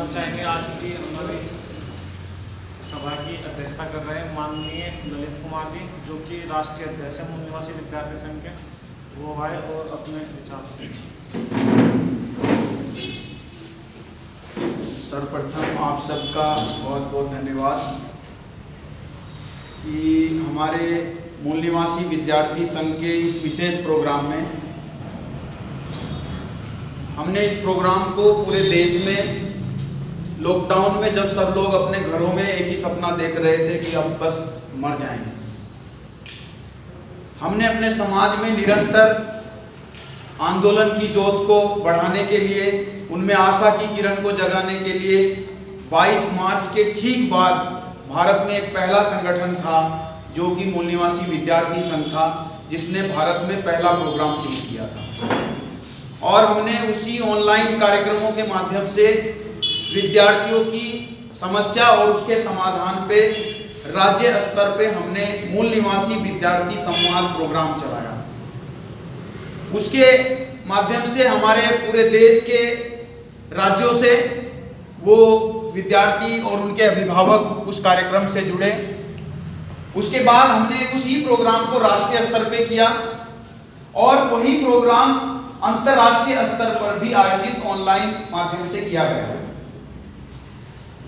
धन्यवाद चाहेंगे। आज की हमारी सभा की अध्यक्षता कर रहे हैं माननीय ललित कुमार जी, जो कि राष्ट्रीय अध्यक्ष है मूल निवासी विद्यार्थी संघ के। वो आए और अपने विचार। सर्वप्रथम आप सबका बहुत बहुत धन्यवाद कि हमारे मूल निवासी विद्यार्थी संघ के इस विशेष प्रोग्राम में हमने इस प्रोग्राम को पूरे देश में लॉकडाउन में जब सब लोग अपने घरों में एक ही सपना देख रहे थे कि अब बस मर जाएंगे, हमने अपने समाज में निरंतर आंदोलन की जोत को बढ़ाने के लिए, उनमें आशा की किरण को जगाने के लिए 22 मार्च के ठीक बाद भारत में एक पहला संगठन था जो कि मूल निवासी विद्यार्थी संघ था, जिसने भारत में पहला प्रोग्राम शुरू किया था। और हमने उसी ऑनलाइन कार्यक्रमों के माध्यम से विद्यार्थियों की समस्या और उसके समाधान पे राज्य स्तर पे हमने मूल निवासी विद्यार्थी संवाद प्रोग्राम चलाया। उसके माध्यम से हमारे पूरे देश के राज्यों से वो विद्यार्थी और उनके अभिभावक उस कार्यक्रम से जुड़े। उसके बाद हमने उसी प्रोग्राम को राष्ट्रीय स्तर पे किया और वही प्रोग्राम अंतर्राष्ट्रीय स्तर पर भी आयोजित ऑनलाइन माध्यम से किया गया।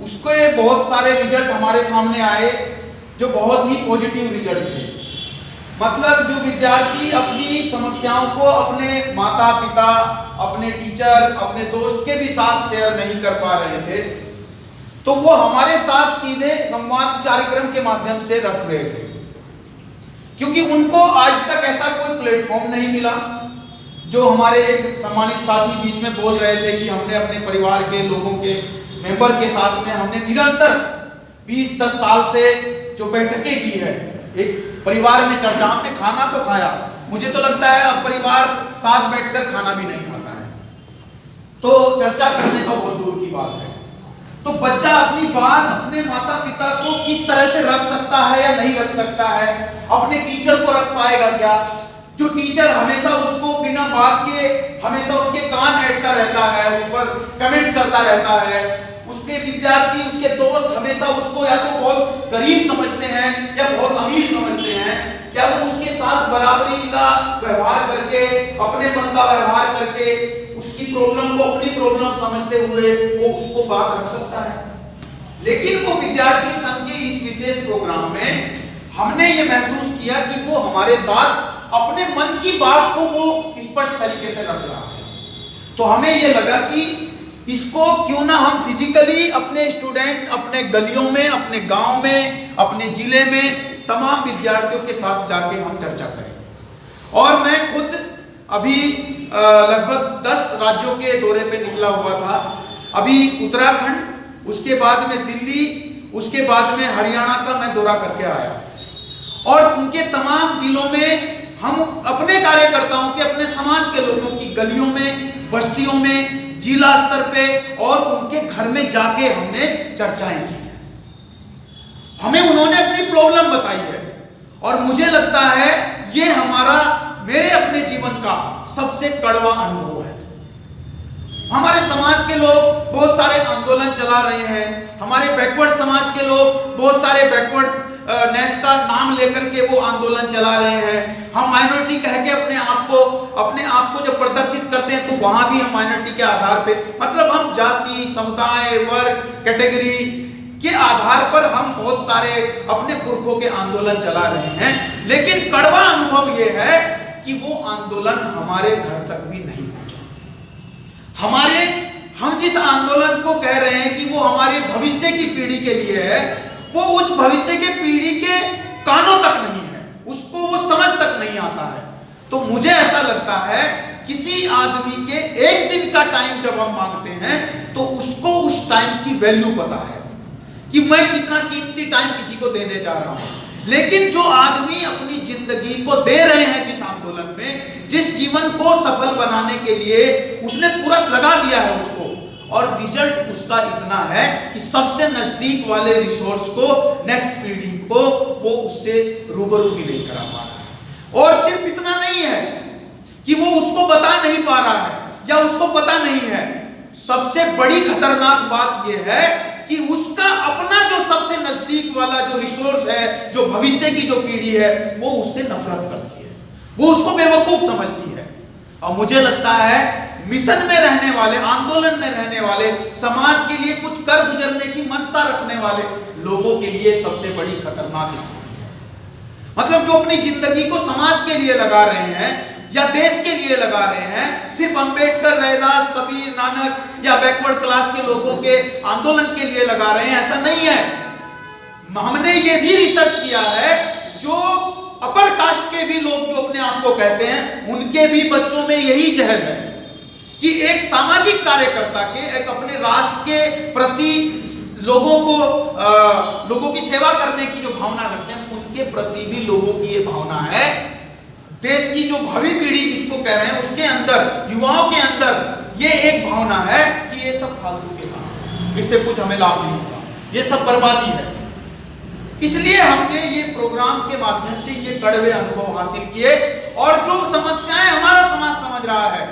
उसके बहुत सारे रिजल्ट हमारे सामने आए जो बहुत ही पॉजिटिव रिजल्ट थे। मतलब जो विद्यार्थी अपनी समस्याओं को अपने माता पिता, अपने टीचर, अपने दोस्त के भी साथ शेयर नहीं कर पा रहे थे, तो वो हमारे साथ सीधे संवाद कार्यक्रम के माध्यम से रख रहे थे, क्योंकि उनको आज तक ऐसा कोई प्लेटफॉर्म नहीं मिला। जो हमारे सम्मानित साथी बीच में बोल रहे थे कि हमने अपने परिवार के लोगों के मेंबर के साथ में हमने निरंतर 20-10 साल से जो बैठकें की है, एक परिवार में चर्चा, हमने खाना तो खाया, मुझे तो लगता है अब परिवार साथ बैठकर खाना भी नहीं खाता है, तो चर्चा करने का बहुत दूर की बात है। तो बच्चा अपनी बात अपने माता पिता को किस तरह से रख सकता है या नहीं रख सकता है, अपने टीचर को रख पाएगा क्या? जो टीचर हमेशा उसको बिना बात के हमेशा उसके कान ऐंठता रहता है, उस पर कमेंट्स करता रहता है, उसके विद्यार्थी, उसके दोस्त हमेशा उसको या तो बहुत गरीब समझते हैं या बहुत अमीर समझते हैं, क्या वो उसके साथ बराबरी का व्यवहार करके, अपने मन का व्यवहार करके, उसकी प्रॉब्लम को अपनी प्रॉब्लम समझते हुए वो उसको बात रख सकता है? लेकिन वो विद्यार्थी संघ के इस विशेष प्रोग्राम में हमने ये महसूस किया कि वो हमारे साथ अपने मन की बात को वो स्पष्ट तरीके से रख रहा है। तो हमें ये लगा कि इसको क्यों ना हम फिजिकली अपने स्टूडेंट, अपने गलियों में, अपने गांव में, अपने जिले में तमाम विद्यार्थियों के साथ जाके हम चर्चा करें। और मैं खुद अभी लगभग 10 राज्यों के दौरे पे निकला हुआ था। अभी उत्तराखंड, उसके बाद में दिल्ली, उसके बाद में हरियाणा का मैं दौरा करके आया और उनके तमाम जिलों में हम अपने कार्यकर्ताओं के, अपने समाज के लोगों की गलियों में, बस्तियों में, जिला स्तर पे और उनके घर में जाके हमने चर्चाएं की हैं। हमें उन्होंने अपनी प्रॉब्लम बताई है और मुझे लगता है ये मेरे अपने जीवन का सबसे कड़वा अनुभव है। हमारे समाज के लोग बहुत सारे आंदोलन चला रहे हैं, हमारे बैकवर्ड समाज के लोग बहुत सारे बैकवर्ड नेस का नाम लेकर के वो आंदोलन चला रहे हैं। हम माइनॉरिटी कह के अपने आप को जब प्रदर्शित करते हैं तो वहां भी हम माइनॉरिटी के आधार पे, मतलब हम जाति, समुदाय, वर्ग, कैटेगरी के आधार पर हम बहुत सारे अपने पुरखों के आंदोलन चला रहे हैं। लेकिन कड़वा अनुभव ये है कि वो आंदोलन हमारे घर तक भी नहीं पहुंचा। हम जिस आंदोलन को कह रहे हैं कि वो हमारे भविष्य की पीढ़ी के लिए है, वो उस भविष्य के पीढ़ी के कानों तक नहीं है, उसको वो समझ तक नहीं आता है। तो मुझे ऐसा लगता है किसी आदमी के एक दिन का टाइम जब हम मांगते हैं तो उसको उस टाइम की वैल्यू पता है कि मैं कितना कीमती टाइम किसी को देने जा रहा हूं। लेकिन जो आदमी अपनी जिंदगी को दे रहे हैं जिस आंदोलन में, जिस जीवन को सफल बनाने के लिए उसने पूरा लगा दिया है उसको, और रिजल्ट उसका इतना है कि सबसे नजदीक वाले रिसोर्स को, नेक्स्ट पीढ़ी को वो उससे रूबरू भी नहीं करा पा रहा है। और सिर्फ इतना नहीं है कि वो उसको बता नहीं पा रहा है या उसको पता नहीं है, सबसे बड़ी खतरनाक बात यह है कि उसका अपना जो सबसे नजदीक वाला जो रिसोर्स है, जो भविष्य की जो पीढ़ी है, वो उससे नफरत करती है, वो उसको बेवकूफ समझती है। और मुझे लगता है मिशन में रहने वाले, आंदोलन में रहने वाले, समाज के लिए कुछ कर गुजरने की मनसा रखने वाले लोगों के लिए सबसे बड़ी खतरनाक स्थिति है। मतलब जो अपनी जिंदगी को समाज के लिए लगा रहे हैं या देश के लिए लगा रहे हैं, सिर्फ अंबेडकर, रैदास, कबीर, नानक या बैकवर्ड क्लास के लोगों के आंदोलन के लिए लगा रहे हैं, ऐसा नहीं है। हमने ये भी रिसर्च किया है, जो अपर कास्ट के भी लोग जो अपने आप को कहते हैं, उनके भी बच्चों में यही जहर है कि एक सामाजिक कार्यकर्ता के, एक अपने राष्ट्र के प्रति लोगों की सेवा करने की जो भावना रखते हैं, उनके प्रति भी लोगों की ये भावना है। देश की जो भावी पीढ़ी जिसको कह रहे हैं, उसके अंदर, युवाओं के अंदर ये एक भावना है कि ये सब फालतू के काम है, इससे कुछ हमें लाभ नहीं होगा, ये सब बर्बादी है। इसलिए हमने ये प्रोग्राम के माध्यम से ये कड़वे अनुभव हासिल किए, और जो समस्याएं हमारा समाज समझ रहा है,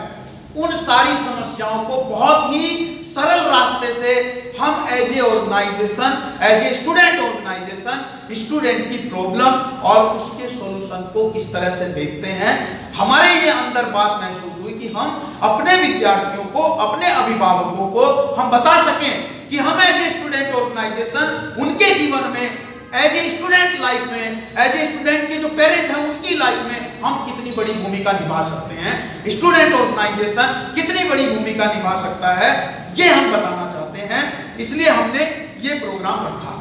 उन सारी समस्याओं को बहुत ही सरल रास्ते से हम as a organisation, as a student organisation, student की प्रॉब्लम और उसके सॉल्यूशन को किस तरह से देखते हैं। हमारे ये अंदर बात महसूस हुई कि हम अपने विद्यार्थियों को, अपने अभिभावकों को हम बता सकें कि हम एज ए स्टूडेंट ऑर्गेनाइजेशन उनके जीवन में, एज ए स्टूडेंट लाइफ में, एज ए स्टूडेंट के जो पेरेंट हैं उनकी लाइफ में हम कितनी बड़ी भूमिका निभा सकते हैं, स्टूडेंट ऑर्गेनाइजेशन कितनी बड़ी भूमिका निभा सकता है, ये हम बताना चाहते हैं। इसलिए हमने ये प्रोग्राम रखा।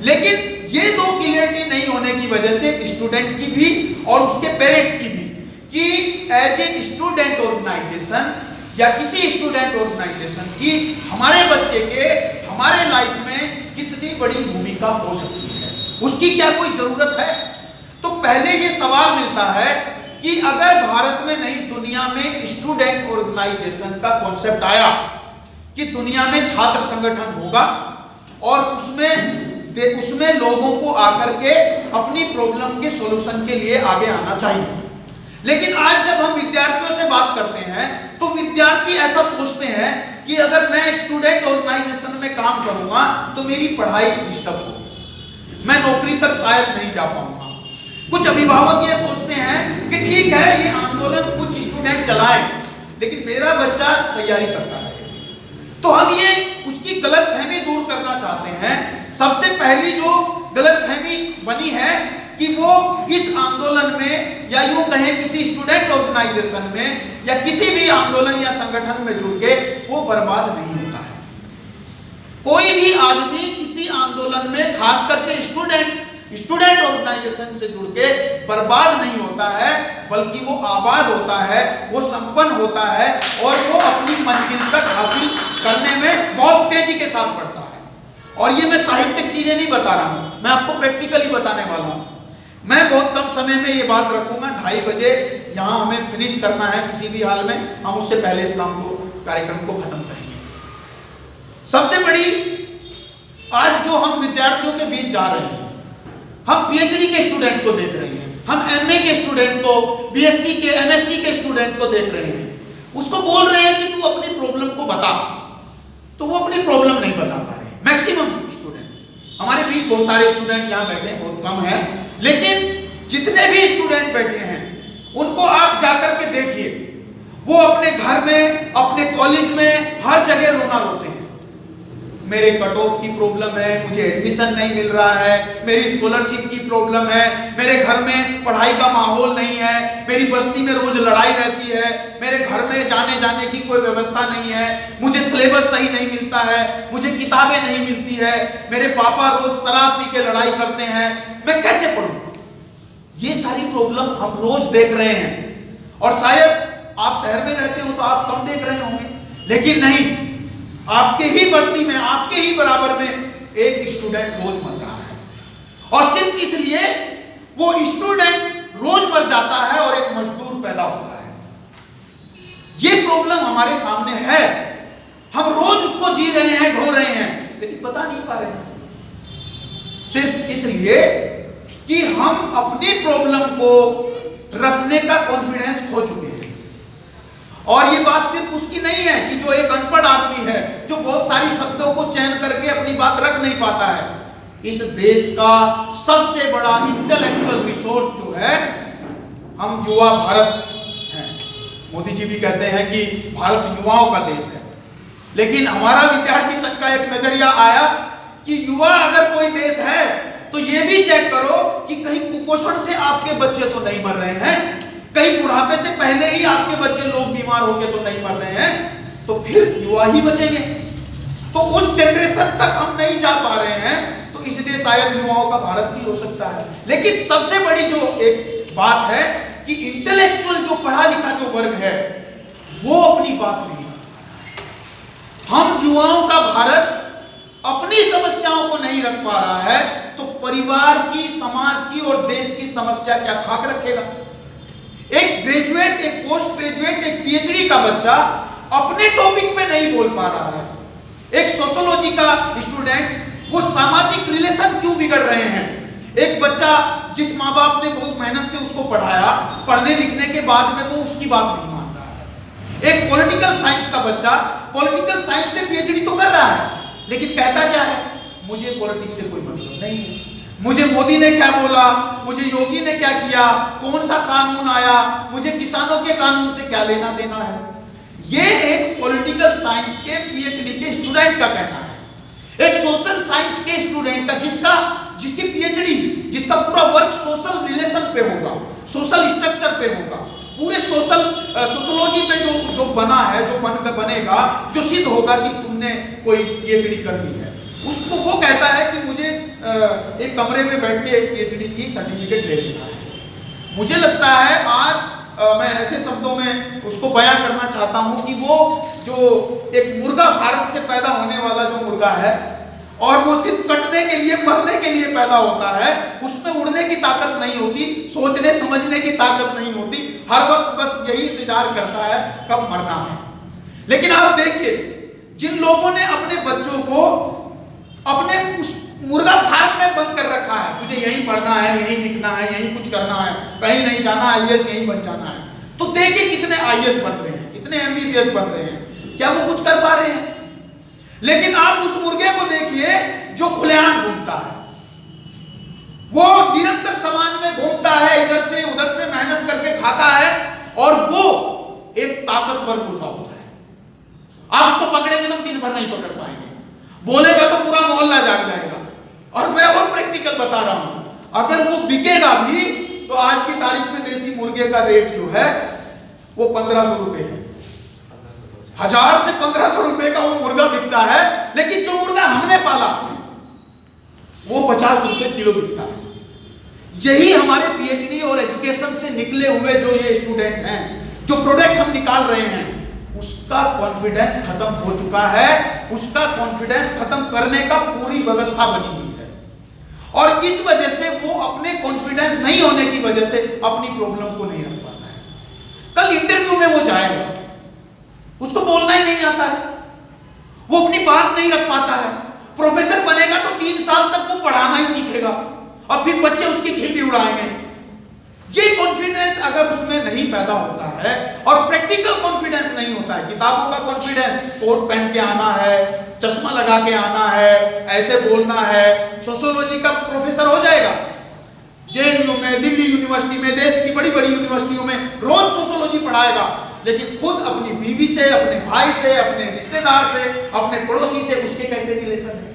लेकिन ये दो क्लियरिटी नहीं होने की वजह से स्टूडेंट की भी और उसके पेरेंट्स की भी, कि एज ए स्टूडेंट ऑर्गेनाइजेशन या किसी स्टूडेंट ऑर्गेनाइजेशन की हमारे बच्चे के, हमारे लाइफ में कितनी बड़ी भूमिका हो सकती है, उसकी क्या कोई जरूरत है। तो पहले ये सवाल मिलता है कि अगर भारत में नहीं, दुनिया में स्टूडेंट ऑर्गेनाइजेशन का कॉन्सेप्ट आया कि दुनिया में छात्र संगठन होगा और उसमें लोगों को आकर के अपनी प्रॉब्लम के सॉल्यूशन के लिए आगे आना चाहिए। लेकिन आज जब हम विद्यार्थियों से बात करते हैं तो विद्यार्थी ऐसा सोचते हैं कि अगर मैं स्टूडेंट ऑर्गेनाइजेशन में काम करूंगा तो मेरी पढ़ाई डिस्टर्ब होगी, मैं नौकरी तक शायद नहीं जा पाऊंगा। कुछ अभिभावक ये सोचते हैं कि ठीक है, ये आंदोलन कुछ स्टूडेंट चलाएं, लेकिन मेरा बच्चा तैयारी करता रहे। तो हम ये उसकी गलतफहमी दूर करना चाहते हैं। सबसे पहली जो गलतफहमी बनी है कि वो इस आंदोलन में, या यूं कहें किसी स्टूडेंट ऑर्गेनाइजेशन में या किसी भी आंदोलन या संगठन में जुड़ के वो बर्बाद नहीं होता है। कोई भी आदमी किसी आंदोलन में, खास करके स्टूडेंट ऑर्गेनाइजेशन से जुड़ के बर्बाद नहीं होता है, बल्कि वो आबाद होता है, वो संपन्न होता है और वो अपनी मंजिल तक हासिल करने में बहुत तेजी के साथ बढ़ता है। और ये मैं साहित्यिक चीजें नहीं बता रहा हूं, मैं आपको प्रैक्टिकली बताने वाला हूं। मैं बहुत कम समय में ये बात रखूंगा, 2:30 बजे यहाँ हमें फिनिश करना है किसी भी हाल में, हम उससे पहले इस काम को, कार्यक्रम को खत्म करेंगे। सबसे बड़ी आज जो हम विद्यार्थियों के बीच जा रहे हैं, हम पीएचडी के स्टूडेंट को देख रहे हैं, हम एमए के स्टूडेंट को, बीएससी के, एमएससी के स्टूडेंट को देख रहे हैं। उसको बोल रहे हैं कि तू अपनी प्रॉब्लम को बता, तो वो अपनी प्रॉब्लम नहीं बता पा रहे। मैक्सिमम स्टूडेंट, हमारे बीच बहुत सारे स्टूडेंट यहाँ बैठे हैं, बहुत कम है, लेकिन जितने भी स्टूडेंट बैठे हैं उनको आप जाकर के देखिए, वो अपने घर में, अपने कॉलेज में, हर जगह रोना रोते हैं। मेरे कट ऑफ की प्रॉब्लम है, मुझे एडमिशन नहीं मिल रहा है, मेरी स्कॉलरशिप की प्रॉब्लम है, मेरे घर में पढ़ाई का माहौल नहीं है, मेरी बस्ती में रोज लड़ाई रहती है, मेरे घर में जाने की कोई व्यवस्था नहीं है, मुझे सिलेबस सही नहीं मिलता है, मुझे किताबें नहीं मिलती है, मेरे पापा रोज शराब पी के लड़ाई करते हैं, मैं कैसे पढ़ूं। ये सारी प्रॉब्लम हम रोज देख रहे हैं, और शायद आप शहर में रहते हो तो आप कम देख रहे होंगे, लेकिन नहीं, आपके ही बस्ती में, आपके ही बराबर में एक स्टूडेंट रोज मर रहा है, और सिर्फ इसलिए वो स्टूडेंट रोज मर जाता है और एक मजदूर पैदा होता है। ये प्रॉब्लम हमारे सामने है, हम रोज उसको जी रहे हैं, ढो रहे हैं, लेकिन बता नहीं पा रहे हैं, सिर्फ इसलिए कि हम अपनी प्रॉब्लम को रखने का कॉन्फिडेंस खो चुके हैं। और ये बात सिर्फ उसकी नहीं है कि जो एक अनपढ़ आदमी है, जो बहुत सारी शब्दों को चयन करके अपनी बात रख नहीं पाता है, इस देश का सबसे बड़ा इंटेलेक्चुअल रिसोर्स जो है, हम युवा भारत हैं। मोदी जी भी कहते हैं कि भारत युवाओं का देश है, लेकिन हमारा विद्यार्थी संघ का एक नजरिया आया कि युवा अगर कोई देश है तो ये भी चेक करो कि कहीं कुपोषण से आपके बच्चे तो नहीं मर रहे हैं, कहीं बुढ़ापे से पहले ही आपके बच्चे लोग बीमार होके तो नहीं मर रहे हैं, तो फिर युवा ही बचेंगे। तो उस जनरेशन तक हम नहीं जा पा रहे हैं, तो इसलिए शायद युवाओं का भारत भी हो सकता है। लेकिन सबसे बड़ी जो एक बात है कि इंटेलेक्चुअल जो पढ़ा लिखा जो वर्ग है वो अपनी बात नहीं रखता। हम युवाओं का भारत अपनी समस्याओं को नहीं रख पा रहा है, तो परिवार की, समाज की और देश की समस्या क्या खाक रखेगा। एक ग्रेजुएट, एक पोस्ट ग्रेजुएट, एक पीएचडी का बच्चा अपने टॉपिक पे नहीं बोल पा रहा है। एक सोशियोलॉजी का स्टूडेंट, वो सामाजिक रिलेशन क्यों बिगड़ रहे हैं। एक बच्चा जिस माँ बाप ने बहुत मेहनत से उसको पढ़ाया, पढ़ने लिखने के बाद में वो उसकी बात नहीं मान रहा है। एक पॉलिटिकल साइंस का बच्चा पॉलिटिकल साइंस से पीएचडी तो कर रहा है, लेकिन कहता क्या है, मुझे पॉलिटिक्स से कोई मतलब नहीं है, मुझे मोदी ने क्या बोला, मुझे योगी ने क्या किया, कौन सा कानून आया, मुझे किसानों के कानून से क्या लेना देना है। ये एक पॉलिटिकल साइंस के पीएचडी के स्टूडेंट का कहना है। एक सोशल साइंस के स्टूडेंट का, जिसकी पीएचडी, जिसका पूरा वर्क सोशल रिलेशन पे होगा, सोशल स्ट्रक्चर पे होगा, पूरे सोशोलॉजी पे जो बना है, जो बनेगा, जो सिद्ध होगा कि तुमने कोई पीएचडी कर ली है, उसको वो कहता है कि मुझे एक कमरे में बैठ के पीएचडी की सर्टिफिकेट ले लेना है। मुझे लगता है आज मैं ऐसे शब्दों में उसको बयां करना चाहता हूं कि वो जो एक मुर्गा फार्म से पैदा होने वाला जो मुर्गा है, और वो सिर्फ कटने के लिए, मरने के लिए पैदा होता है, उसमें उड़ने की ताकत नहीं होती, सोचने समझने की ताकत नहीं होती, हर वक्त बस यही इंतजार करता है कब मरना है। लेकिन आप देखिए, जिन लोगों ने अपने बच्चों को अपने उस मुर्गा फार्म में बंद कर रखा है, तुझे यहीं पढ़ना है, यहीं लिखना है, यहीं कुछ करना है, कहीं नहीं जाना, आईएएस यहीं बन जाना है, तो देखिए कितने आईएएस बन रहे हैं, कितने एमबीबीएस बन रहे हैं, क्या वो कुछ कर पा रहे हैं। लेकिन आप उस मुर्गे को देखिए जो खुलेआम घूमता है, वो निरंतर समाज में घूमता है, इधर से उधर से मेहनत करके खाता है, और वो एक ताकतवर मुर्गा होता है। आप उसको पकड़ेंगे तो दिन भर नहीं पकड़ पाएंगे, बोलेगा तो पूरा मोहल्ला जाग जाएगा। और मैं और प्रैक्टिकल बता रहा हूं, अगर वो बिकेगा भी तो आज की तारीख में देसी मुर्गे का रेट जो है वो 1500 रुपए है। 1000 से 1500 रुपए का वो मुर्गा बिकता है, लेकिन जो मुर्गा हमने पाला वो 50 रुपए किलो बिकता है। यही हमारे पीएचडी और एजुकेशन से निकले हुए जो ये स्टूडेंट हैं, जो प्रोडक्ट हम निकाल रहे हैं, उसका कॉन्फिडेंस खत्म हो चुका है। उसका कॉन्फिडेंस खत्म करने का पूरी व्यवस्था बनी हुई है, और इस वजह से वो अपने कॉन्फिडेंस नहीं होने की वजह से अपनी प्रॉब्लम को नहीं रख पाता है। कल इंटरव्यू में वो जाएगा, उसको बोलना ही नहीं आता है, वो अपनी बात नहीं रख पाता है। प्रोफेसर बनेगा तो 3 साल तक वो पढ़ाना ही सीखेगा, और फिर बच्चे उसकी खिल्ली उड़ाएंगे। ये कॉन्फिडेंस अगर उसमें नहीं पैदा होता है, और प्रैक्टिकल कॉन्फिडेंस नहीं होता है, किताबों का कॉन्फिडेंस, कोट पहन के आना है, चश्मा लगा के आना है, ऐसे बोलना है, सोशियोलॉजी का प्रोफेसर हो जाएगा, जेएनयू में, दिल्ली यूनिवर्सिटी में, देश की बड़ी बड़ी यूनिवर्सिटियों में रोज सोशियोलॉजी पढ़ाएगा, लेकिन खुद अपनी बीवी से, अपने भाई से, अपने रिश्तेदार से, अपने पड़ोसी से उसके कैसे रिलेशन है।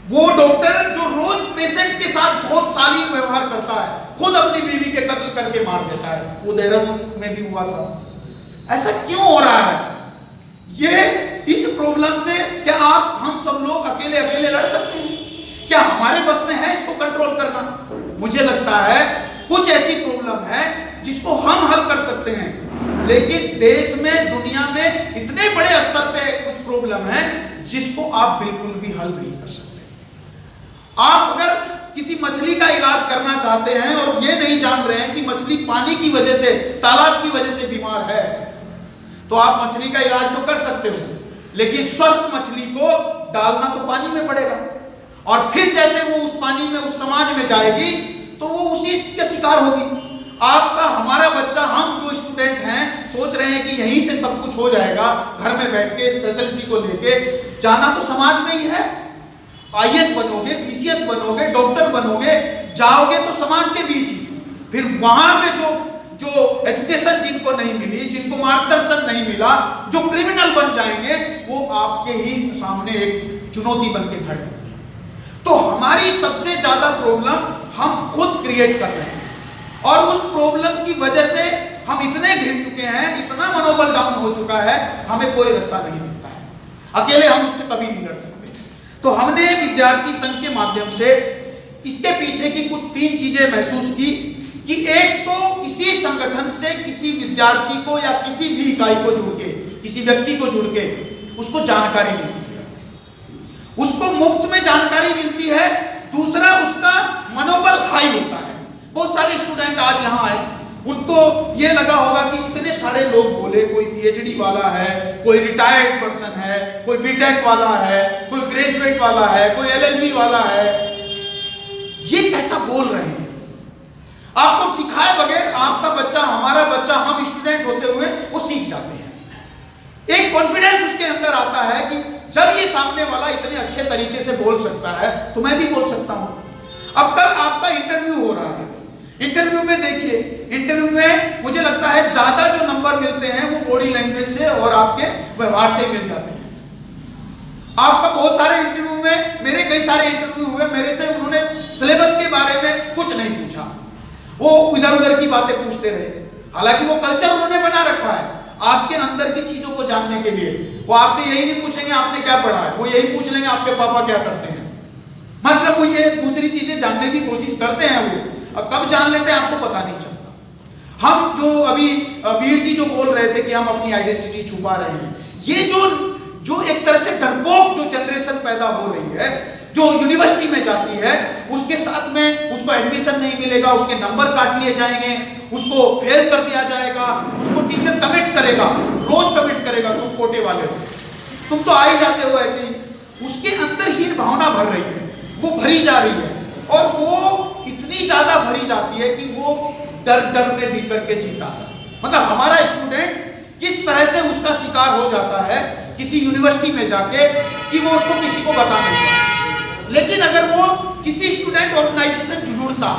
वो डॉक्टर जो रोज पेशेंट के साथ बहुत शालीन व्यवहार करता है, खुद अपनी बीवी के कत्ल करके मार देता है, वो देहरादून में भी हुआ था। ऐसा क्यों हो रहा है? ये इस प्रॉब्लम से क्या हम सब लोग अकेले अकेले लड़ सकते हैं? क्या हमारे बस में है इसको कंट्रोल करना? मुझे लगता है कुछ ऐसी प्रॉब्लम है जिसको हम हल कर सकते हैं, लेकिन देश में, दुनिया में इतने बड़े स्तर पे कुछ प्रॉब्लम है जिसको आप बिल्कुल भी हल नहीं कर सकते। आप अगर किसी मछली का इलाज करना चाहते हैं और ये नहीं जान रहे हैं कि मछली पानी की वजह से, तालाब की वजह से बीमार है, तो आप मछली का इलाज तो कर सकते हो, लेकिन स्वस्थ मछली को डालना तो पानी में पड़ेगा, और फिर जैसे वो उस पानी में, उस समाज में जाएगी तो वो उसी के शिकार होगी। आपका हमारा बच्चा, हम जो स्टूडेंट हैं सोच रहे हैं कि यहीं से सब कुछ हो जाएगा, घर में बैठ के इस फैसिलिटी को लेके जाना तो समाज में ही है। आईएएस बनोगे, पीसीएस बनोगे, डॉक्टर बनोगे, जाओगे तो समाज के बीच ही। फिर वहां पे जो एजुकेशन जिनको नहीं मिली, जिनको मार्गदर्शन नहीं मिला, जो क्रिमिनल बन जाएंगे, वो आपके ही सामने एक चुनौती बन के खड़े होंगे। तो हमारी सबसे ज्यादा प्रॉब्लम हम खुद क्रिएट कर रहे हैं, और उस प्रॉब्लम की वजह से हम इतने घिर चुके हैं, इतना मनोबल डाउन हो चुका है, हमें कोई रास्ता नहीं दिखता है। अकेले हम उससे कभी नहीं लड़ सकते। तो हमने विद्यार्थी संघ के माध्यम से इसके पीछे की कुछ 3 चीजें महसूस की कि एक तो किसी संगठन से किसी विद्यार्थी को या किसी भी इकाई को जुड़ के, किसी व्यक्ति को जुड़ के उसको जानकारी मिलती है, उसको मुफ्त में जानकारी मिलती है। दूसरा, उसका मनोबल हाई होता है। बहुत सारे स्टूडेंट आज यहाँ आए, उनको ये लगा होगा कि इतने सारे लोग बोले, कोई पीएचडी वाला है, कोई रिटायर्ड पर्सन है, कोई बीटेक वाला है, कोई ग्रेजुएट वाला है, कोई एलएलबी वाला है, ये कैसा बोल रहे हैं। आपको सिखाए बगैर आपका बच्चा, हमारा बच्चा, हम स्टूडेंट होते हुए वो सीख जाते हैं। एक कॉन्फिडेंस उसके अंदर आता है कि जब ये सामने वाला इतने अच्छे तरीके से बोल सकता है तो मैं भी बोल सकता हूं। अब कल आपका इंटरव्यू हो रहा है, इंटरव्यू में देखिए, इंटरव्यू में मुझे लगता है ज्यादा जो नंबर मिलते हैं वो बॉडी लैंग्वेज से और आपके व्यवहार से मिल जाते हैं। आपका बहुत सारे इंटरव्यू में, मेरे कई सारे इंटरव्यू हुए, मेरे से उन्होंने सिलेबस के बारे में कुछ नहीं पूछा, वो इधर उधर की बातें पूछते रहे। हालांकि वो कल्चर उन्होंने बना रखा है आपके अंदर की चीजों को जानने के लिए। वो आपसे यही नहीं पूछेंगे आपने क्या पढ़ा है, वो यही पूछ लेंगे आपके पापा क्या करते हैं। मतलब वो ये दूसरी चीजें जानने की कोशिश करते हैं, वो कब जान लेते हैं आपको पता नहीं चलता। हम जो अभी वीर जी जो बोल रहे थे कि हम अपनी आइडेंटिटी छुपा रहे हैं, ये जो एक तरह से डरपोक जो जनरेशन पैदा हो रही है, जो यूनिवर्सिटी में जाती है, उसके साथ में उसको एडमिशन नहीं मिलेगा, उसके नंबर काट लिए जाएंगे, उसको फेल कर दिया जाएगा, उसको टीचर कमेंट्स करेगा, रोज कमेंट्स करेगा, तुम कोटे वाले हो, तुम तो आ ही जाते हो ऐसे ही। उसके अंदर हीन भावना भर रही है, वो भरी जा रही है, और वो इतनी ज्यादा भरी जाती है कि वो डर में भी करके जीता है। मतलब हमारा स्टूडेंट किस तरह से उसका शिकार हो जाता है किसी यूनिवर्सिटी में जाके कि वो उसको किसी को बता नहीं पाता। लेकिन अगर वो किसी स्टूडेंट ऑर्गेनाइजेशन से जुड़ता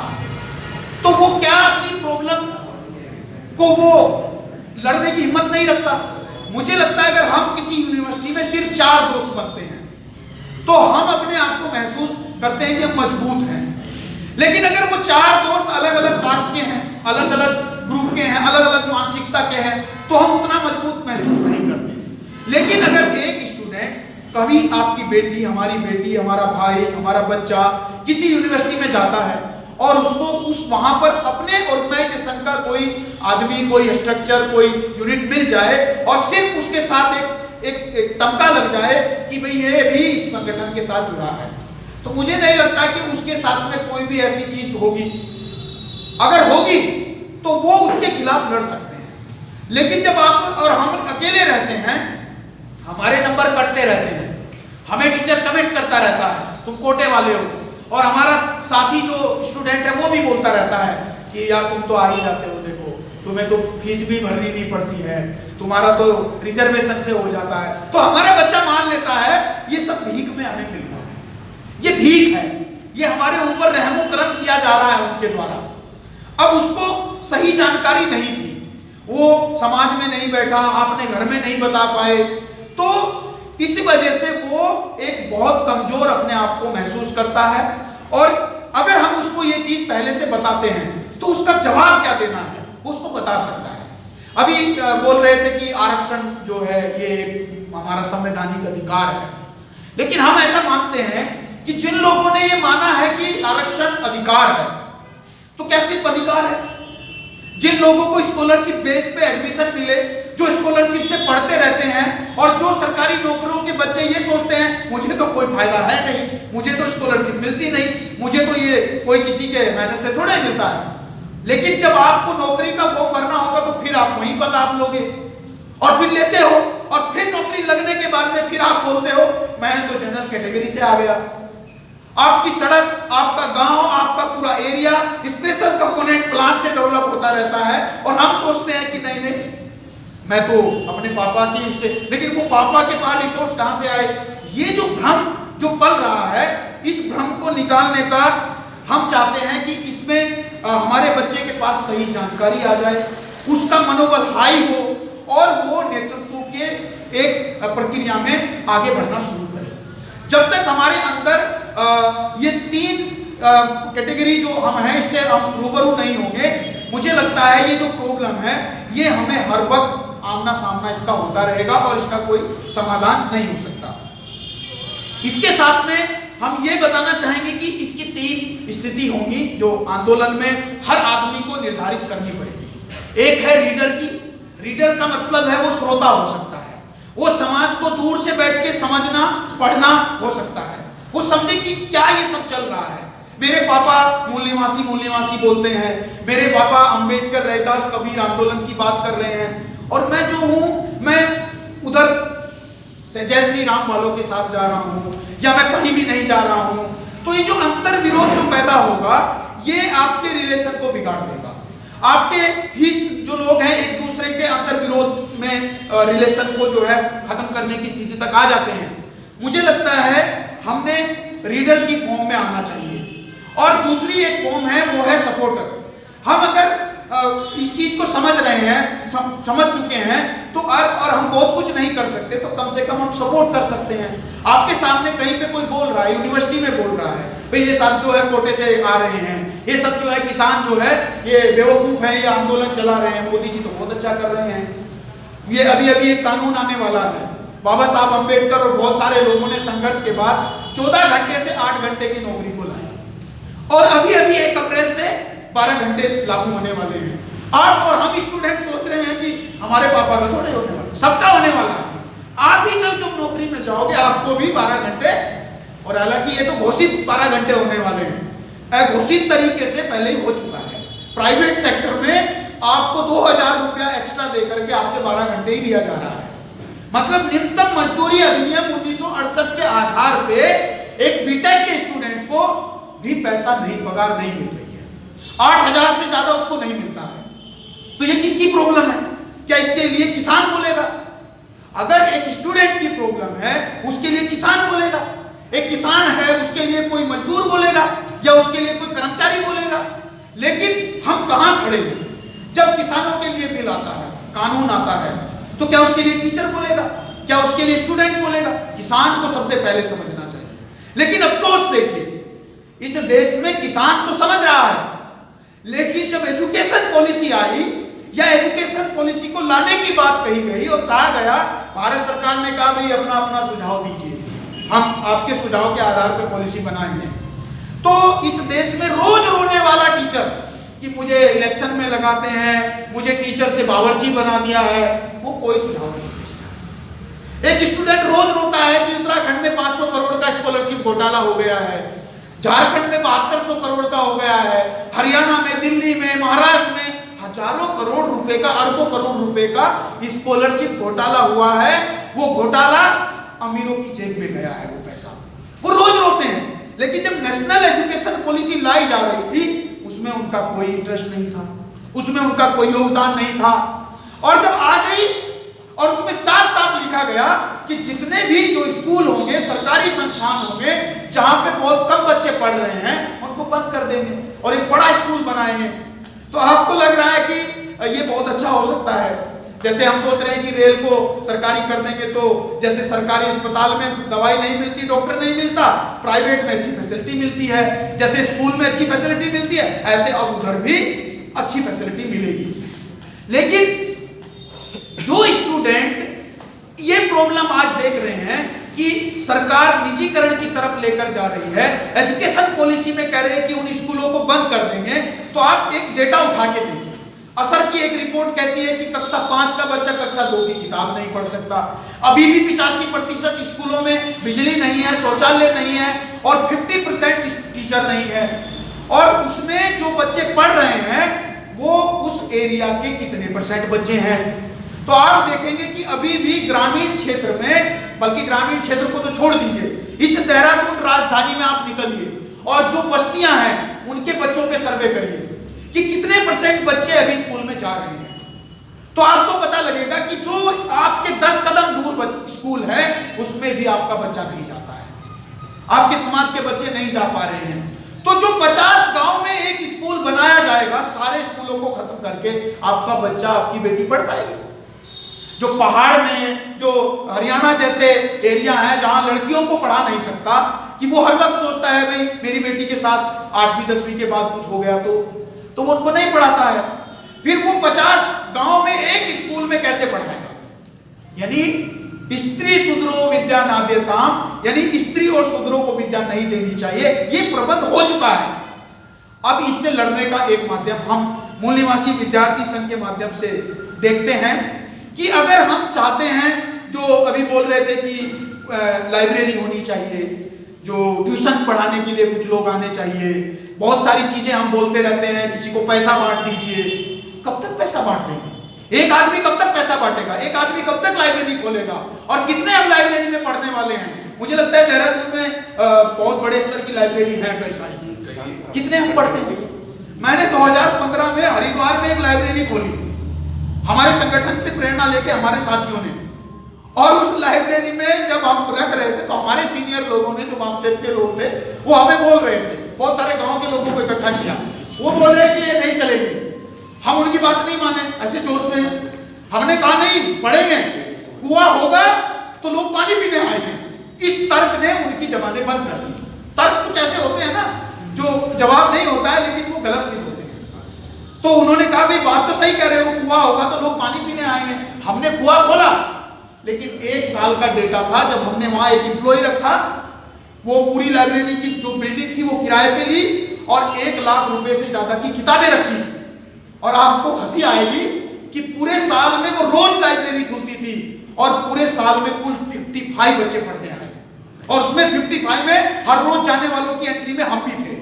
तो वो क्या अपनी प्रॉब्लम को वो लड़ने की हिम्मत नहीं रखता। मुझे लगता है अगर हम किसी यूनिवर्सिटी में सिर्फ 4 दोस्त बनते हैं तो हम अपने आप को महसूस करते हैं कि हम मजबूत हैं। लेकिन अगर वो 4 दोस्त अलग अलग कास्ट के हैं, अलग अलग ग्रुप के हैं, अलग अलग मानसिकता के हैं, तो हम उतना मजबूत महसूस नहीं करते। लेकिन अगर एक स्टूडेंट, कभी आपकी बेटी, हमारी बेटी, हमारा भाई, हमारा बच्चा किसी यूनिवर्सिटी में जाता है और उसको वहां पर अपने ऑर्गेनाइजेशन का कोई आदमी, कोई स्ट्रक्चर, कोई यूनिट मिल जाए और सिर्फ उसके साथ एक तमका लग जाए कि भाई ये भी इस संगठन के साथ जुड़ा है, तो मुझे नहीं लगता कि उसके साथ में कोई भी ऐसी चीज होगी। अगर होगी तो वो उसके खिलाफ लड़ सकते हैं। लेकिन जब आप और हम अकेले रहते हैं, हमारे नंबर कटते रहते हैं, हमें टीचर कमेंट्स करता रहता है तुम कोटे वाले हो, और हमारा साथी जो स्टूडेंट है वो भी बोलता रहता है कि यार तुम तो आ ही जाते हो, देखो तुम्हें तो फीस भी भरनी नहीं पड़ती है, तुम्हारा तो रिजर्वेशन से हो जाता है। तो हमारा बच्चा मान लेता है ये सब भीख में हमें मिल रहा है, ये भीख है, ये हमारे ऊपर रहमो करम किया जा रहा है उनके द्वारा। अब उसको सही जानकारी नहीं थी, वो समाज में नहीं बैठा, आपने घर में नहीं बता पाए, तो इस वजह से वो एक बहुत कमजोर अपने आप को महसूस करता है। और अगर हम उसको ये चीज पहले से बताते हैं तो उसका जवाब क्या देना है वो उसको बता सकता है। अभी बोल रहे थे कि आरक्षण जो है ये हमारा संवैधानिक अधिकार है, लेकिन हम ऐसा मानते हैं कि जिन लोगों ने ये माना है कि आरक्षण अधिकार है तो क्या सिर्फ अधिकार है? जिन लोगों को स्कॉलरशिप बेस पे एडमिशन मिले, जो स्कॉलरशिप से पढ़ते रहते हैं, और जो सरकारी नौकरियों के बच्चे ये सोचते हैं मुझे तो कोई फायदा है नहीं, मुझे तो स्कॉलरशिप मिलती नहीं, मुझे तो ये कोई किसी के मेहनत से थोड़ा मिलता है। लेकिन जब आपको नौकरी का फॉर्म भरना होगा तो फिर आप वहीं पर लाभ लोगे और फिर लेते हो, और फिर नौकरी लगने के बाद में फिर आप बोलते हो मैं तो जनरल कैटेगरी से आ गया। आपकी सड़क, आपका गांव, आपका पूरा एरिया स्पेशल कंपोनेंट प्लांट से डेवलप होता रहता है और हम सोचते हैं कि नहीं नहीं मैं तो अपने पापा की उससे, लेकिन वो पापा के पास रिसोर्स कहां से आए? ये जो भ्रम जो पल रहा है, इस भ्रम को निकालने का हम चाहते हैं कि इसमें हमारे बच्चे के पास सही जानकारी आ जाए, उसका मनोबल हाई हो और वो नेतृत्व के एक प्रक्रिया में आगे बढ़ना शुरू करे। जब तक हमारे अंदर ये 3 कैटेगरी जो हम हैं इससे हम रूबरू नहीं होंगे, मुझे लगता है ये जो प्रॉब्लम है ये हमें हर वक्त आमना सामना इसका होता रहेगा और इसका कोई समाधान नहीं हो सकता। इसके साथ में हम ये बताना चाहेंगे कि इसकी 3 स्थिति होंगी जो आंदोलन में हर आदमी को निर्धारित करनी पड़ेगी। एक है रीडर की। रीडर का मतलब है वो श्रोता हो सकता है, वो समाज को दूर से बैठ के समझना पढ़ना हो सकता है, वो समझे कि क्या ये सब चल रहा है। मेरे पापा मूल निवासी बोलते हैं, मेरे पापा अंबेडकर, रैदास, कबीर आंदोलन की बात कर रहे हैं और मैं जो हूँ मैं उधर जय श्री राम वालों के साथ जा रहा हूँ या मैं कहीं भी नहीं जा रहा हूँ। तो ये जो अंतर विरोध जो पैदा होगा ये आपके रिलेशन को बिगाड़ देगा। आपके ही जो लोग हैं एक दूसरे के अंतर विरोध में रिलेशन को जो है खत्म करने की स्थिति तक आ जाते हैं। मुझे लगता है हमने रीडर की फॉर्म में आना चाहिए और दूसरी एक फॉर्म है वो है सपोर्टर। हम अगर इस चीज को समझ रहे हैं, समझ चुके हैं तो और हम बहुत कुछ नहीं कर सकते तो कम से कम हम सपोर्ट कर सकते हैं। आपके सामने कहीं पे कोई बोल रहा है, यूनिवर्सिटी में बोल रहा है भाई ये सब जो है कोटे से आ रहे हैं, ये सब जो है किसान जो है ये बेवकूफ है, ये आंदोलन चला रहे हैं, मोदी जी तो बहुत अच्छा कर रहे हैं, ये अभी एक कानून आने वाला है। बाबा साहब अंबेडकर और बहुत सारे लोगों ने संघर्ष के बाद 14 घंटे से 8 घंटे की नौकरी को लाया और अभी 1 अप्रैल से 12 घंटे लागू होने वाले हैं। आप और हम स्टूडेंट सोच रहे हैं कि हमारे पापा का थोड़ा होने वाला, सबका होने वाला है। आप ही कल जब नौकरी में जाओगे आपको भी 12 घंटे, और हालांकि ये तो घोषित 12 घंटे होने वाले हैं, अघोषित तरीके से पहले ही हो चुका है। प्राइवेट सेक्टर में आपको 2000 रुपया एक्स्ट्रा देकर के आपसे 12 घंटे ही लिया जा रहा है। मतलब न्यूनतम मजदूरी अधिनियम 1968 के आधार पे एक बीटेक के स्टूडेंट को भी पैसा नहीं, पगार नहीं मिल रही है, 8000 से ज्यादा उसको नहीं मिलता है। तो ये किसकी प्रॉब्लम है? क्या इसके लिए किसान बोलेगा? अगर एक स्टूडेंट की प्रॉब्लम है उसके लिए किसान बोलेगा, एक किसान है उसके लिए कोई मजदूर बोलेगा या उसके लिए कोई कर्मचारी बोलेगा। लेकिन हम कहां खड़े हैं? जब किसानों के लिए बिल आता है, कानून आता है, तो क्या उसके लिए टीचर बोलेगा? क्या उसके लिए स्टूडेंट बोलेगा? किसान को सबसे पहले समझना चाहिए। लेकिन अफसोस देखिए, इस देश में किसान तो समझ रहा है, लेकिन जब एजुकेशन पॉलिसी आई या एजुकेशन पॉलिसी को लाने की बात कही गई और कहा गया, भारत सरकार ने कहा भाई अपना अपना सुझाव दीजिए, हम आपके सुझाव के आधार पर पॉलिसी बनाएंगे। तो इस देश में रोज रोने वाला टीचर कि मुझे इलेक्शन में लगाते हैं, मुझे टीचर से बावर्ची बना दिया है, वो कोई सुझाव नहीं भेजता। एक स्टूडेंट रोज रोता है कि उत्तराखंड में 500 करोड़ का स्कॉलरशिप घोटाला हो गया है, झारखंड में 7200 करोड़ का हो गया है, हरियाणा में, दिल्ली में, महाराष्ट्र में हजारों करोड़ रुपए का, अरबों करोड़ रुपए का स्कॉलरशिप घोटाला हुआ है। वो घोटाला अमीरों की जेब में गया है, वो पैसा वो रोज रोते हैं। लेकिन जब नेशनल एजुकेशन पॉलिसी लाई जा रही थी उसमें उनका कोई इंटरेस्ट नहीं था, उसमें उनका कोई योगदान नहीं था। और जब आ गई और उसमें साफ साफ लिखा गया कि जितने भी जो स्कूल होंगे, सरकारी संस्थान होंगे जहां पे बहुत कम बच्चे पढ़ रहे हैं उनको बंद कर देंगे और एक बड़ा स्कूल बनाएंगे। तो आपको लग रहा है कि ये बहुत अच्छा हो सकता है। जैसे हम सोच रहे हैं कि रेल को सरकारी कर देंगे तो जैसे सरकारी अस्पताल में दवाई नहीं मिलती, डॉक्टर नहीं मिलता, प्राइवेट में अच्छी फैसिलिटी मिलती है, जैसे स्कूल में अच्छी फैसिलिटी मिलती है, ऐसे अब उधर भी अच्छी फैसिलिटी मिलेगी। लेकिन जो स्टूडेंट ये प्रॉब्लम आज देख रहे हैं कि सरकार निजीकरण की तरफ लेकर जा रही है, एजुकेशन पॉलिसी में कह रहे हैं कि उन स्कूलों को बंद कर देंगे, तो आप एक डेटा उठा के देखिए। असर की एक रिपोर्ट कहती है कि कक्षा 5 का बच्चा कक्षा 2 की किताब नहीं पढ़ सकता। अभी भी 85% स्कूलों में बिजली नहीं है, शौचालय नहीं है और 50% टीचर नहीं है। और उसमें जो बच्चे पढ़ रहे हैं वो उस एरिया के कितने % बच्चे हैं? तो आप देखेंगे कि अभी भी ग्रामीण क्षेत्र में बल्कि ग्रामीण क्षेत्र को तो छोड़ दीजिए, इस देहरादून राजधानी में आप निकलिए और जो बस्तियां हैं उनके बच्चों पे सर्वे करिए कि कितने % बच्चे अभी स्कूल में जा रहे हैं, तो आपको पता लगेगा कि जो आपके 10 कदम दूर स्कूल है उसमें भी आपका बच्चा नहीं जाता है, आपके समाज के बच्चे नहीं जा पा रहे हैं। तो जो 50 गांव में एक स्कूल बनाया जाएगा, सारे स्कूलों को खत्म करके आपका बच्चा, आपकी बेटी पढ़ पाएगी। जो पहाड़ में, जो हरियाणा जैसे एरिया है जहां लड़कियों को पढ़ा नहीं सकता, कि वो हर वक्त सोचता है भाई मेरी बेटी के साथ 8वीं 10वीं के बाद कुछ हो गया तो वो उनको नहीं पढ़ाता है। फिर वो 50 गांव में एक स्कूल में कैसे पढ़ाएगा? यानी स्त्री शूद्रो विद्या ना देताम, यानी स्त्री और शूद्रों को विद्या नहीं देनी चाहिए, ये प्रबंध हो चुका है। अब इससे लड़ने का एक माध्यम हम मूल निवासी विद्यार्थी संघ के माध्यम से देखते हैं कि अगर हम चाहते हैं, जो अभी बोल रहे थे कि लाइब्रेरी होनी चाहिए, जो ट्यूशन पढ़ाने के लिए कुछ लोग आने चाहिए, बहुत सारी चीजें हम बोलते रहते हैं, किसी को पैसा बांट दीजिए। कब तक पैसा बांट देंगे? एक आदमी कब तक पैसा बांटेगा? एक आदमी कब तक लाइब्रेरी खोलेगा? और कितने हम लाइब्रेरी में पढ़ने वाले हैं? मुझे लगता है देहरादून में बहुत बड़े स्तर की लाइब्रेरी है, कई सारी। कितने हम पढ़ते हैं? मैंने 2015 में हरिद्वार में एक लाइब्रेरी खोली, हमारे संगठन से प्रेरणा लेके हमारे साथियों ने, और उस लाइब्रेरी में जब हम रख रहे थे तो हमारे सीनियर लोगों ने, जो वामसेप के लोग थे, वो हमें बोल रहे थे, बहुत सारे गांव के लोगों को इकट्ठा किया, वो बोल रहे कि ये नहीं चलेगी। हम उनकी बात नहीं माने, ऐसे जोश में हमने कहा नहीं पढ़ेंगे, कुआं होगा तो लोग पानी पीने आएंगे। इस तर्क ने उनकी जबानें बंद कर दी। तर्क कुछ ऐसे होते हैं ना जो जवाब नहीं होता है लेकिन वो गलत सिद्ध होते हैं। तो उन्होंने कहा भाई बात तो सही कह रहे हो, कुआं होगा तो लोग पानी पीने आएंगे। हमने कुआं खोला, लेकिन 1 साल का डेटा था। जब हमने वहां एक एम्प्लॉय रखा, वो पूरी लाइब्रेरी की जो बिल्डिंग थी वो किराए पे ली और 1 लाख रुपए से ज्यादा की किताबें रखी। और आपको हंसी आएगी कि पूरे साल में वो रोज लाइब्रेरी खुलती थी और पूरे साल में कुल 55 बच्चे पढ़ने आए, और उसमें 55 में हर रोज जाने वालों की एंट्री में हम भी थे।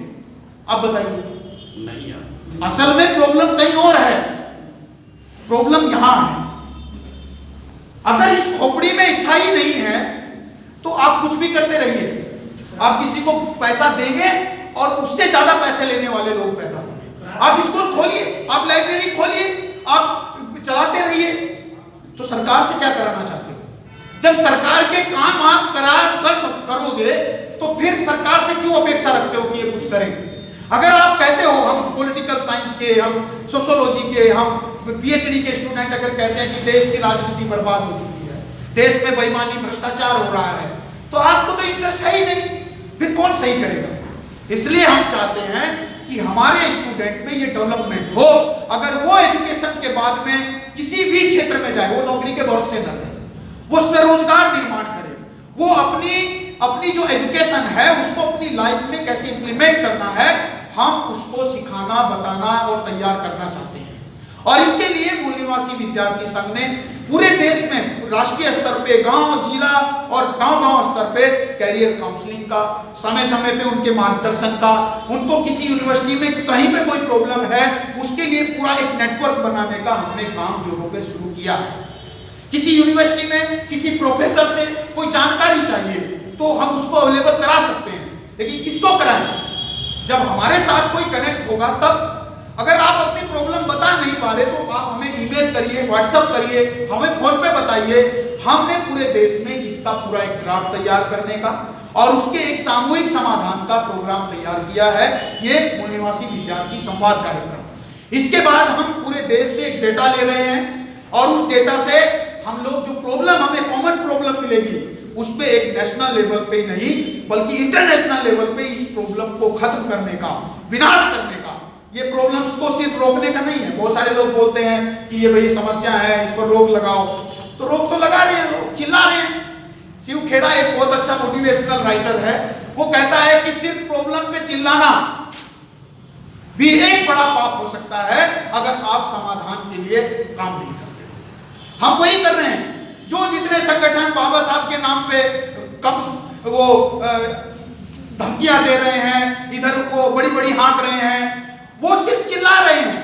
अब बताइए, नहीं यार, असल में प्रॉब्लम कहीं और है, प्रॉब्लम यहां है। अगर इस खोपड़ी में इच्छा ही नहीं है तो आप कुछ भी करते रहिए, आप किसी को पैसा देंगे और उससे ज्यादा पैसे लेने वाले लोग पैदा होंगे। आप स्कूल खोलिए, आप लाइब्रेरी खोलिए, आप चलाते रहिए। तो सरकार से क्या कराना चाहते हो? जब सरकार के काम आप करोगे तो फिर सरकार से क्यों अपेक्षा रखते हो कि ये कुछ करें? अगर आप कहते हो हम पॉलिटिकल साइंस के, हम सोशियोलॉजी के, हम पीएचडी के स्टूडेंट अगर कहते हैं कि देश की राजनीति बर्बाद हो चुकी है, देश में बेईमानी भ्रष्टाचार हो रहा है, तो आपको तो इंटरेस्ट है ही नहीं, फिर कौन सही करेगा? इसलिए हम चाहते हैं कि हमारे स्टूडेंट में ये डेवलपमेंट हो। अगर वो एजुकेशन के बाद में किसी भी क्षेत्र में जाए, वो नौकरी के भरोसे न रहे, वो स्वरोजगार निर्माण करे, वो अपनी जो एजुकेशन है उसको अपनी लाइफ में कैसे इंप्लीमेंट करना है, हम उसको सिखाना, बताना और तैयार करना चाहते हैं। और इसके लिए मूल निवासी विद्यार्थी संघ ने पूरे देश में राष्ट्रीय स्तर पे, गांव, जिला और गांव स्तर पे कैरियर काउंसलिंग का, समय समय पे उनके मार्गदर्शन का, उनको किसी यूनिवर्सिटी में कहीं पे कोई प्रॉब्लम है उसके लिए पूरा एक नेटवर्क बनाने का हमने काम जोरों पे शुरू किया है। किसी यूनिवर्सिटी में किसी प्रोफेसर से कोई जानकारी चाहिए तो हम उसको अवेलेबल करा सकते हैं, लेकिन किसको कराएं? जब हमारे साथ कोई कनेक्ट होगा तब। अगर आप अपनी प्रॉब्लम बता नहीं पा रहे तो आप हमें ईमेल करिए, व्हाट्सएप करिए, हमें फोन पे बताइए। हमने पूरे देश में इसका पूरा एक ड्राफ्ट तैयार करने का और उसके एक सामूहिक समाधान का प्रोग्राम तैयार किया है, ये मूल निवासी विद्यार्थी संवाद कार्यक्रम। इसके बाद हम पूरे देश से एक डेटा ले रहे हैं और उस डेटा से हम लोग जो प्रॉब्लम, हमें कॉमन प्रॉब्लम मिलेगी, उस पे एक नेशनल लेवल पे नहीं बल्कि इंटरनेशनल लेवल पे इस प्रॉब्लम को खत्म करने का, विनाश करने का, ये प्रॉब्लम्स को सिर्फ रोकने का नहीं है। बहुत सारे लोग बोलते हैं कि ये भाई समस्या है, इस पर रोक लगाओ, तो रोक तो लगा रहे हैं, लोग चिल्ला रहे हैं। शिव खेड़ा एक बहुत अच्छा मोटिवेशनल राइटर है, वो कहता है कि सिर्फ प्रॉब्लम पे चिल्लाना भी एक बड़ा पाप हो सकता है अगर आप समाधान के लिए काम नहीं करते हो। हम वही कर रहे हैं। जो जितने संगठन बाबा साहब के नाम पे कब वो धमकियां दे रहे हैं, इधर को बड़ी बड़ी हाँक रहे हैं, वो सिर्फ चिल्ला रहे हैं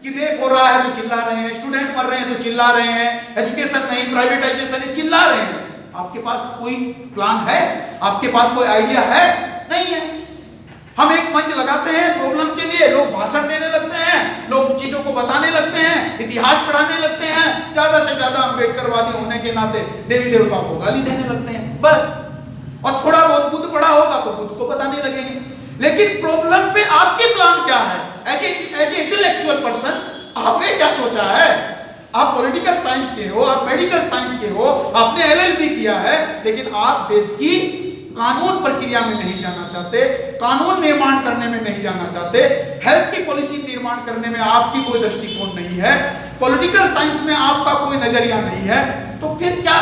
कि रेप हो रहा है तो चिल्ला रहे हैं, स्टूडेंट मर रहे हैं तो चिल्ला रहे हैं, एजुकेशन नहीं, प्राइवेटाइजेशन है, चिल्ला रहे हैं। आपके पास कोई प्लान है? आपके पास कोई आइडिया है? नहीं है। हम एक मंच लगाते हैं प्रॉब्लम के लिए, लोग भाषण देने लगते हैं, लोग चीजों को बताने लगते हैं, इतिहास पढ़ाने लगते हैं, ज्यादा से ज्यादा अम्बेडकरवादी होने के नाते देवी देवताओं को गाली देने लगते हैं, बस। और थोड़ा बहुत बुद्ध पढ़ा होगा तो बुद्ध को बताने लगेंगे। लेकिन प्रॉब्लम पे आपके प्लान क्या है? एज ए इंटेलेक्चुअल पर्सन आपने क्या सोचा है? आप पॉलिटिकल साइंस के हो, आप मेडिकल साइंस के हो, आपने एलएलबी किया है, लेकिन आप देश की कानून प्रक्रिया में नहीं जाना चाहते, कानून निर्माण करने में नहीं जाना चाहते, हेल्थ की पॉलिसी निर्माण करने में आपकी कोई दृष्टिकोण नहीं है, पॉलिटिकल साइंस में आपका कोई नजरिया नहीं है, तो फिर क्या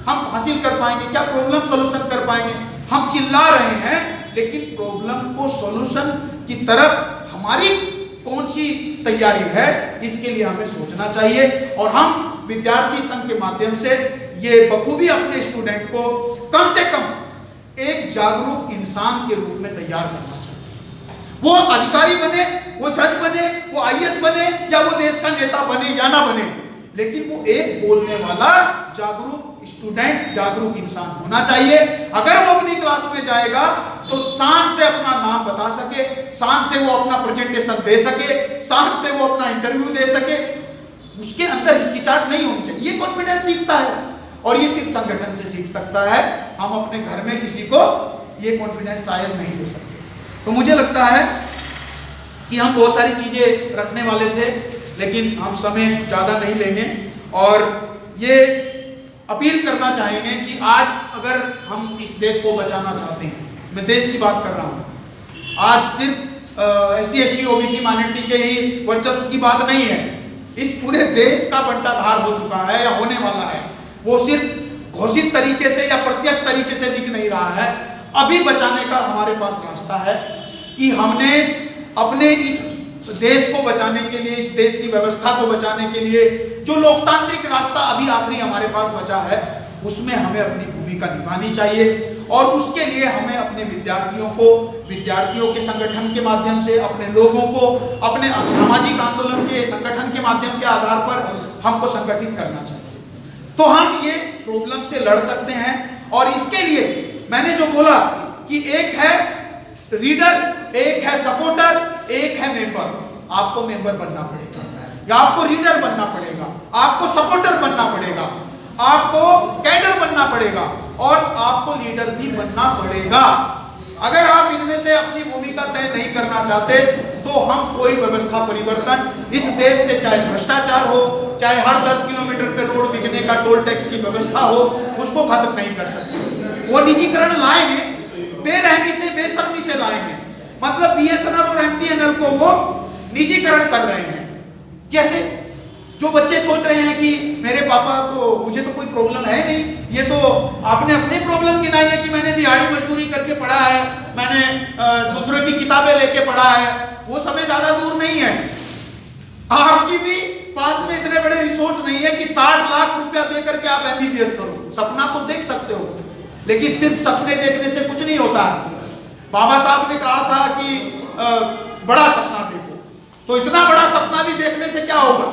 हम हासिल कर पाएंगे? क्या प्रॉब्लम सॉल्यूशन कर पाएंगे? हम चिल्ला रहे हैं, लेकिन प्रॉब्लम को सॉल्यूशन की तरफ हमारी कौन सी तैयारी है, इसके लिए हमें सोचना चाहिए। और हम विद्यार्थी संघ के माध्यम से ये बखूबी अपने स्टूडेंट को कम से कम एक जागरूक इंसान के रूप में तैयार करना चाहिए। वो अधिकारी बने, वो जज बने, वो आईएएस बने, या वो देश का नेता बने या ना बने, लेकिन वो एक बोलने वाला जागरूक स्टूडेंट, जागरूक इंसान होना चाहिए। अगर वो अपनी क्लास में जाएगा तो शान से अपना नाम बता सके, शान से वो अपना प्रेजेंटेशन दे सके, शान से वो अपना इंटरव्यू दे सके, उसके अंदर हिचकिचाहट नहीं होनी चाहिए। ये कॉन्फिडेंस सीखता है, और ये सिर्फ संगठन से सीख सकता है। हम अपने घर में किसी को ये कॉन्फिडेंस शायद नहीं दे सकते। तो मुझे लगता है कि हम बहुत सारी चीजें रखने वाले थे, लेकिन हम समय ज्यादा नहीं लेंगे, और ये अपील करना चाहेंगे कि आज अगर हम इस देश को बचाना चाहते हैं, मैं देश की बात कर रहा हूँ, आज सिर्फ SC ST OBC माइनॉरिटी के ही वर्चस्व की बात नहीं है, इस पूरे देश का बंटाधार हो चुका है या होने वाला है। वो सिर्फ घोषित तरीके से या प्रत्यक्ष तरीके से दिख नहीं रहा है। अभी बचाने का हमारे पास रास्ता है कि हमने अपने इस देश को बचाने के लिए, इस देश की व्यवस्था को बचाने के लिए जो लोकतांत्रिक रास्ता अभी आखिरी हमारे पास बचा है, उसमें हमें अपनी भूमिका निभानी चाहिए। और उसके लिए हमें अपने विद्यार्थियों को, विद्यार्थियों के संगठन के माध्यम से, अपने लोगों को अपने सामाजिक आंदोलन के संगठन के माध्यम के आधार पर हमको संगठित करना चाहिए। तो हम ये प्रॉब्लम से लड़ सकते हैं। और इसके लिए मैंने जो बोला कि एक है रीडर, एक है सपोर्टर, एक है मेंबर। आपको मेंबर बनना पड़ेगा, या आपको रीडर बनना पड़ेगा, आपको सपोर्टर बनना पड़ेगा, आपको कैडर बनना पड़ेगा, और आपको लीडर भी बनना पड़ेगा। अगर आप इनमें से अपनी भूमिका तय नहीं करना चाहते तो हम कोई व्यवस्था परिवर्तन इस देश से, चाहे भ्रष्टाचार हो, चाहे हर 10 किलोमीटर पे रोड बिकने का टोल टैक्स की व्यवस्था हो, उसको खत्म नहीं कर सकते। वो निजीकरण लाएंगे, बेरहमी से, बेशर्मी से लाएंगे। मतलब BSNL और MTNL को वो निजीकरण कर रहे हैं। कैसे? जो बच्चे सोच रहे हैं कि मेरे पापा को, मुझे तो कोई प्रॉब्लम है नहीं, ये तो आपने अपनी प्रॉब्लम गिनाई है कि मैंने दिहाड़ी मजदूरी करके पढ़ा है, मैंने दूसरों की किताबें लेके पढ़ा है, वो समय ज्यादा दूर नहीं है। आपकी भी पास में इतने बड़े रिसोर्स नहीं है कि 60 लाख रुपया दे करके आप MBBS करो। सपना तो देख सकते हो, लेकिन सिर्फ सपने देखने से कुछ नहीं होता है। बाबा साहब ने कहा था कि बड़ा सपना देखो, तो इतना बड़ा सपना भी देखने से क्या होगा?